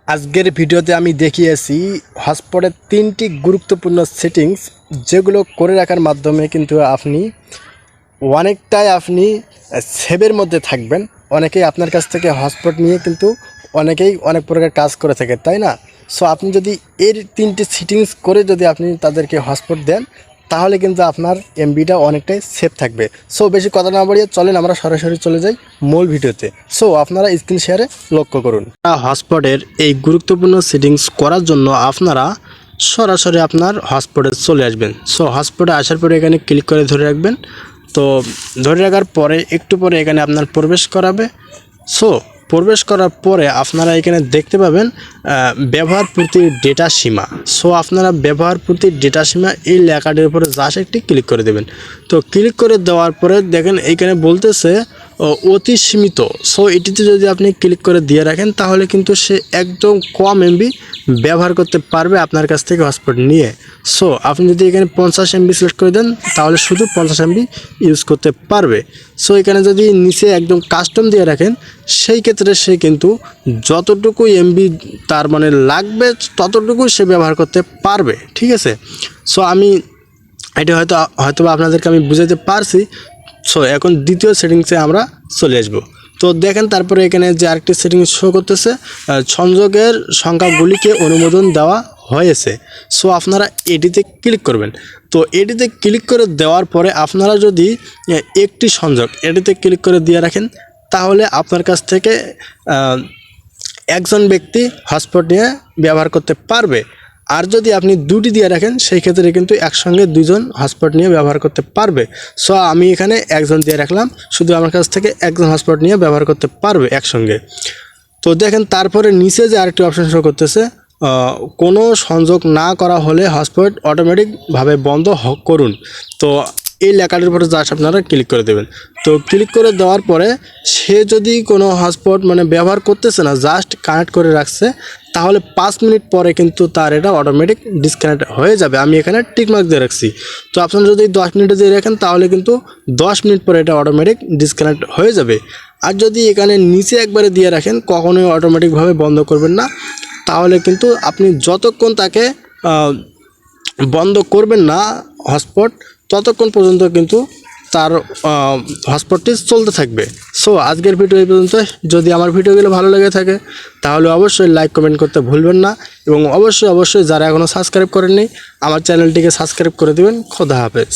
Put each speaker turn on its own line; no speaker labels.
আজকের ভিডিওতে আমি দেখিয়েছি হটস্পটের 3টি গুরুত্বপূর্ণ সেটিংস, যেগুলো করে রাখার মাধ্যমে কিন্তু আপনি অনেকটাই সেভের মধ্যে থাকবেন। অনেকেই আপনার কাছ থেকে হটস্পট নিয়ে কিন্তু অনেকেই অনেক প্রকার কাজ করে থাকে, তাই না? সো আপনি যদি এর 3টি সেটিংস করে যদি আপনি তাদেরকে হটস্পট দেন, তাহলে কিন্তু আপনার এমবিটা অনেকটাই সেফ থাকবে। সো বেশি কথা না বাড়িয়ে চলেন আমরা সরাসরি চলে যাই মূল ভিডিওতে। সো আপনারা স্ক্রিন শেয়ারে লক্ষ্য করুন। হটস্পটের এই গুরুত্বপূর্ণ সেটিংস করার জন্য আপনারা সরাসরি আপনার হটস্পটে চলে আসবেন। সো হটস্পটে আসার পরে এখানে ক্লিক করে ধরে রাখবেন। তো ধরে রাখার পরে একটু পরে এখানে আপনার প্রবেশ করাবে। সো প্রবেশ করার পরে আপনারা এখানে দেখতে পাবেন ব্যবহার প্রতি ডেটা সীমা। সো আপনারা ব্যবহার প্রতি ডেটা সীমা এই লেখাটির উপরে জাস্ট একটি ক্লিক করে দেবেন। তো ক্লিক করে দেওয়ার পরে দেখেন এইখানে বলতেছে অতি সীমিত। সো এটিতে যদি আপনি ক্লিক করে দিয়ে রাখেন, তাহলে কিন্তু সে একদম কম এমবি ব্যবহার করতে পারবে আপনার কাছ থেকে হটস্পট নিয়ে। সো আপনি যদি এখানে 50 এমবি সিলেক্ট করে দেন, তাহলে শুধু 50 এমবি ইউজ করতে পারবে। সো এখানে যদি নিচে একদম কাস্টম দিয়ে রাখেন, সেই ক্ষেত্রে সে কিন্তু যতটুকু এমবি তার মানে লাগবে ততটুকু সে ব্যবহার করতে পারবে, ঠিক আছে? সো আমি এটা হয়তো আপনাদেরকে আমি বুঝাতে পারছি। সো এখন দ্বিতীয় সেটিংসে আমরা চলে আসবো। তো দেখেন তারপরে এখানে যে আরেকটি সেটিংস শো করতেছে, সংযোগের সংখ্যাগুলিকে অনুমোদন দেওয়া হয়েছে। সো আপনারা এটিতে ক্লিক করবেন। তো এটিতে ক্লিক করে দেওয়ার পরে আপনারা যদি একটি সংযোগ এটিতে ক্লিক করে দিয়ে রাখেন, তাহলে আপনার কাছ থেকে একজন ব্যক্তি হটস্পট নিয়ে ব্যবহার করতে পারবে। আর যদি আপনি দুটি দিয়ে রাখেন, সেই ক্ষেত্রে কিন্তু একসঙ্গে দুজন হটস্পট নিয়ে ব্যবহার করতে পারবে। সো আমি এখানে একজন দিয়ে রাখলাম, শুধু আমার কাছ থেকে একজন হটস্পট নিয়ে ব্যবহার করতে পারবে একসঙ্গে। তো দেখেন তারপরে নিচে যে আরেকটি অপশন শো করতেছে, কোনো সংযোগ না করা হলে হটস্পট অটোমেটিকভাবে বন্ধ করুন। তো এই লেখাটির উপরে জাস্ট আপনারা ক্লিক করে দেবেন। তো ক্লিক করে দেওয়ার পরে সে যদি কোনো হটস্পট মানে ব্যবহার করতেছে না, জাস্ট কানেক্ট করে রাখছে, তাহলে 5 মিনিট পরে কিন্তু তার এটা অটোমেটিক ডিসকানেক্ট হয়ে যাবে। আমি এখানে টিকমার্ক দিয়ে রাখছি। তো আপনারা যদি 10 মিনিটে দিয়ে রাখেন, তাহলে কিন্তু 10 মিনিট পরে এটা অটোমেটিক ডিসকানেক্ট হয়ে যাবে। আর যদি এখানে নিচে একবারে দিয়ে রাখেন, কখনোই অটোমেটিকভাবে বন্ধ করবেন না, তাহলে কিন্তু আপনি যতক্ষণ তাকে বন্ধ করবেন না হটস্পট, ততক্ষণ পর্যন্ত কিন্তু তার হটস্পটটি চলতে থাকবে। সো আজকের ভিডিও এই পর্যন্ত। যদি আমার ভিডিওগুলো ভালো লেগে থাকে, তাহলে অবশ্যই লাইক কমেন্ট করতে ভুলবেন না, এবং অবশ্যই যারা এখনও সাবস্ক্রাইব করেননি, আমার চ্যানেলটিকে সাবস্ক্রাইব করে দেবেন। খোদা হাফেজ।